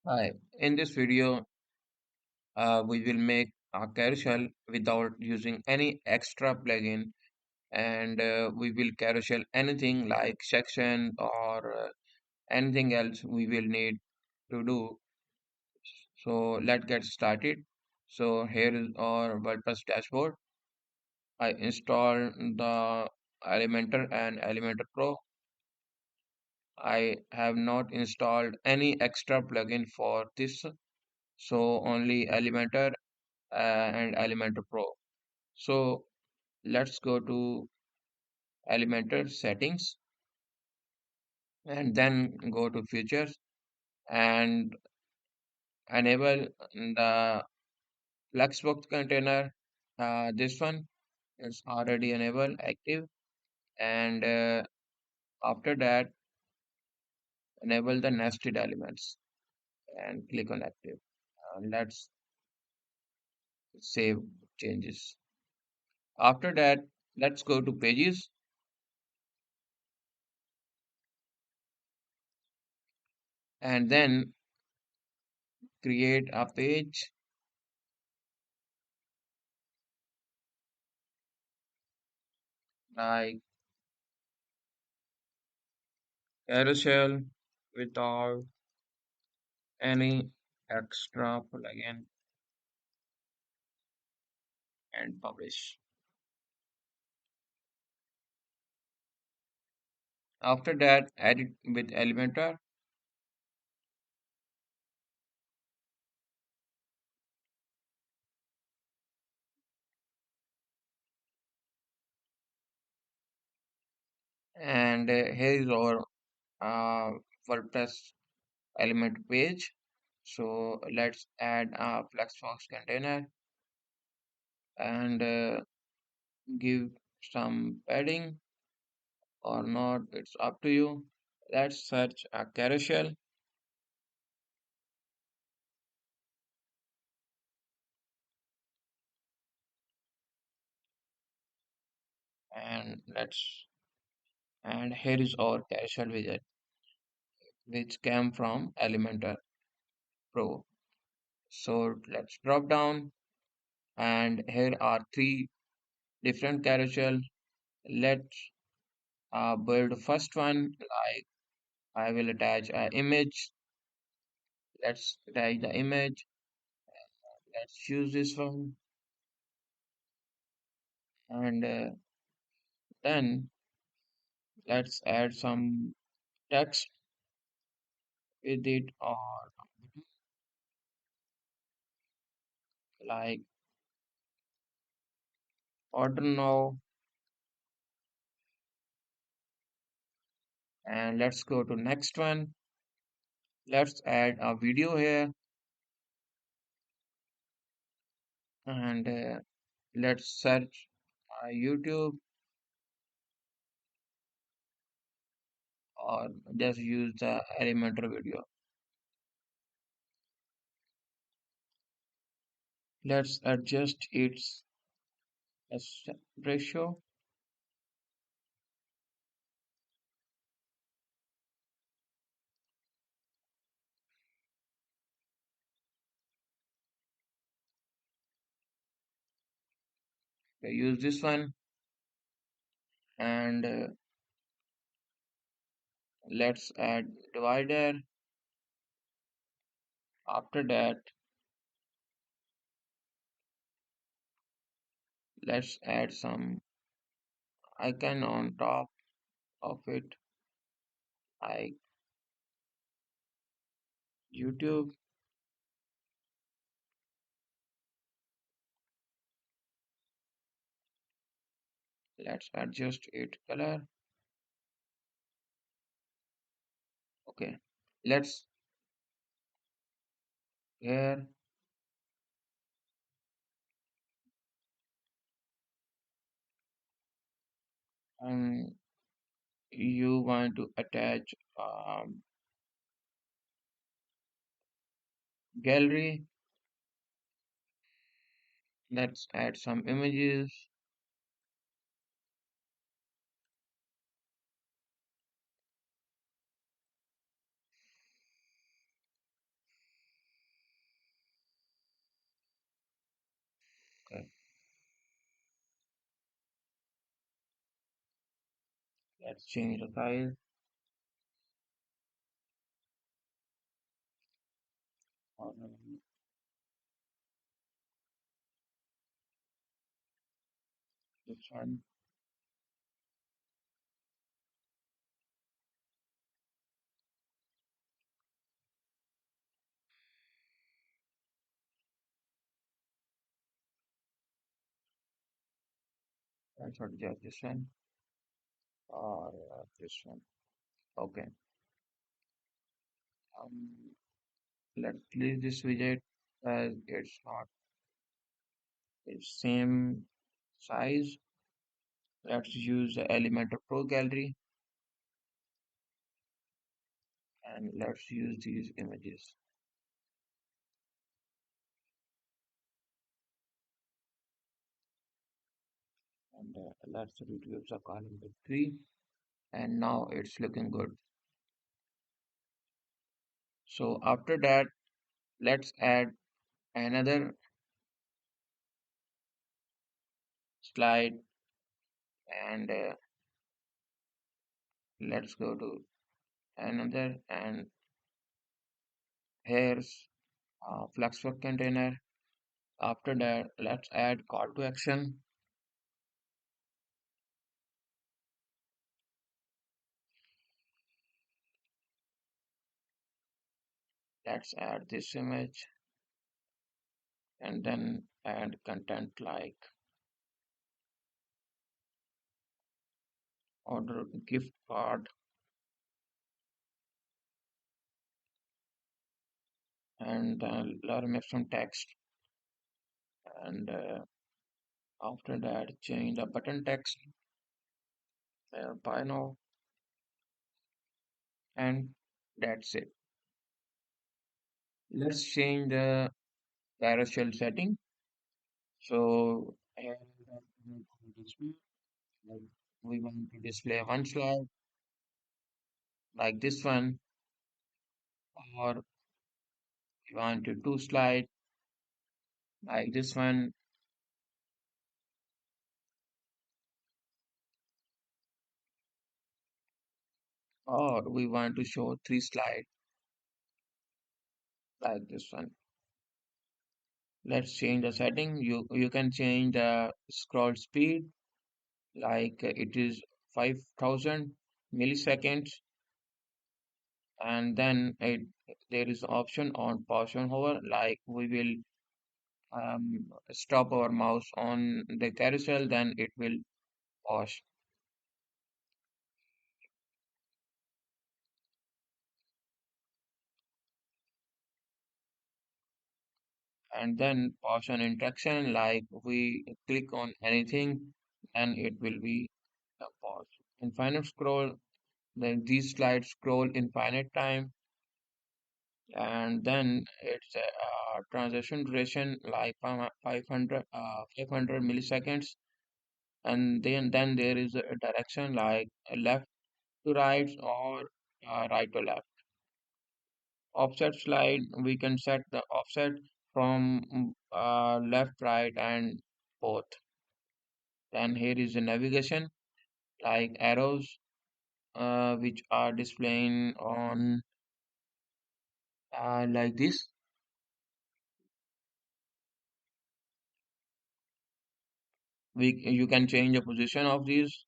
Hi, in this video, we will make a carousel without using any extra plugin, and we will carousel anything like section or anything else we will need to do. So let's get started. So here is our WordPress dashboard. I installed the Elementor and Elementor Pro. I have not installed any extra plugin for this, so only Elementor and Elementor Pro. So let's go to Elementor settings and then go to features and enable the Flexbox container. This one is already enabled active, and after that enable the nested elements and click on active. Let's save changes. After that, let's go to pages and then create a page like carousel without any extra plugin and publish. After that, edit with Elementor and here is our uh, WordPress element page. So let's add a Flexbox container and give some padding or not, it's up to you. Let's search a carousel and here is our carousel widget which came from Elementor Pro. So let's drop down and here are three different carousel. Let's build first one like I will attach an image. Let's attach the image. Let's choose this one and then let's add some text with it or like order now and let's go to next one. Let's add a video here and let's search YouTube or just use the Elementor video. Let's adjust its ratio. Okay, use this one and let's add divider. After that, let's add some icon on top of it like YouTube. Let's adjust its color. Okay, let's here and you want to attach gallery. Let's add some images. Let's change the size. This one. I should just this one or this one. Okay. Um, let's leave this widget as it's not its same size. Let's use the Elementor Pro Gallery and let's use these images. And let's reduce the column to 3. And now it's looking good. So after that, let's add another slide and let's go to another and here's Fluxwork container. After that, let's add call to action. Let's add this image and then add content like order gift card and let's make some text and after that change the button text buy now and that's it. Let's change the carousel setting. So here we want to display, like we want to display one slide like this one, or we want to two slide like this one, or we want to show three slide like this one. Let's change the setting. You can change the scroll speed like it is 5000 milliseconds, and then there is option on pause and hover like we will stop our mouse on the carousel, then it will pause. And then pause on interaction, like we click on anything, and it will be a pause. Infinite scroll, then these slides scroll infinite time, and then it's a, transition duration like 500 milliseconds, and then there is a direction like left to right or right to left. Offset slide, we can set the offset from left, right, and both. Then here is the navigation, like arrows, which are displaying on like this. You can change the position of these.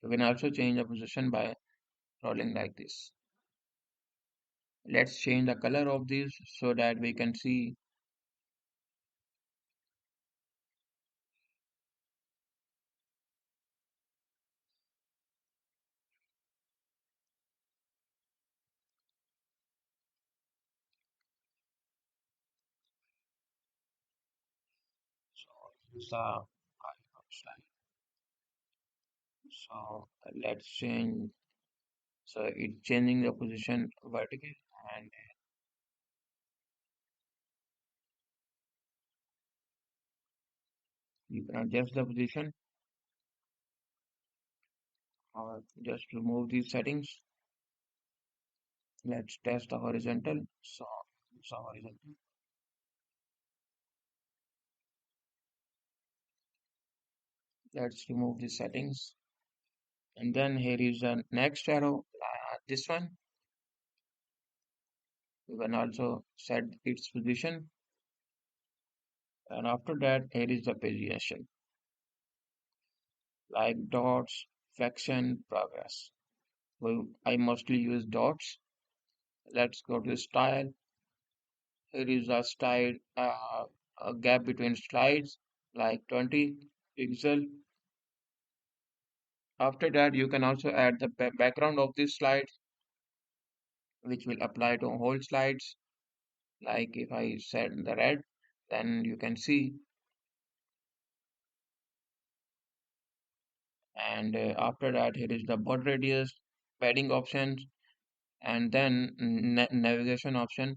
You can also change the position by rolling like this. Let's change the color of these so that we can see. So use the slide. So let's change. So it's changing the position vertical, and you can adjust the position Just remove these settings. Let's test the horizontal. So horizontal. Let's remove these settings. And then here is the next arrow. This one. You can also set its position. And after that, here is the pagination, like dots, fraction, progress. Well, I mostly use dots. Let's go to style. Here is a style, a gap between slides, like 20 pixel. After that, you can also add the background of this slide, which will apply to whole slides. Like if I set the red, then you can see. And after that, here is the border radius, padding options, and then navigation option,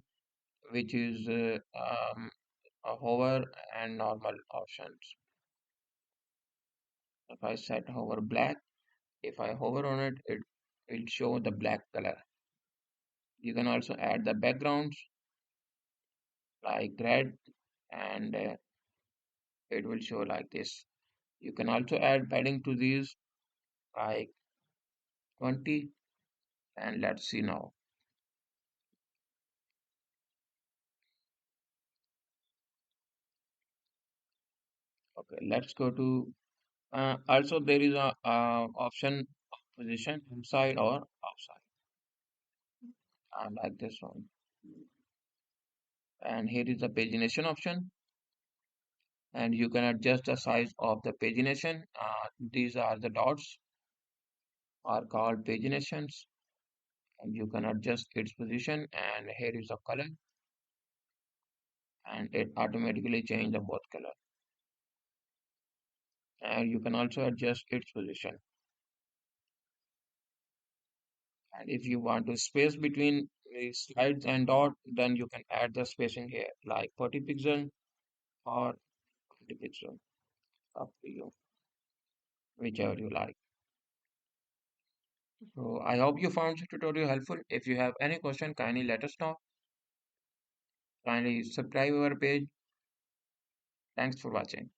which is a hover and normal options. If I set hover black, if I hover on it, it will show the black color. You can also add the backgrounds like red, and it will show like this. You can also add padding to these like 20, and let's see now. Okay, let's go to also there is a option of position inside or outside. I like this one. And here is the pagination option, and you can adjust the size of the pagination. These are the dots are called paginations, and you can adjust its position. And here is the color, and it automatically change the both color. And you can also adjust its position. And if you want to space between the slides and dot, then you can add the spacing here, like 40 pixel or 20 pixel, up to you, whichever you like. So I hope you found this tutorial helpful. If you have any question, kindly let us know. Kindly subscribe our page. Thanks for watching.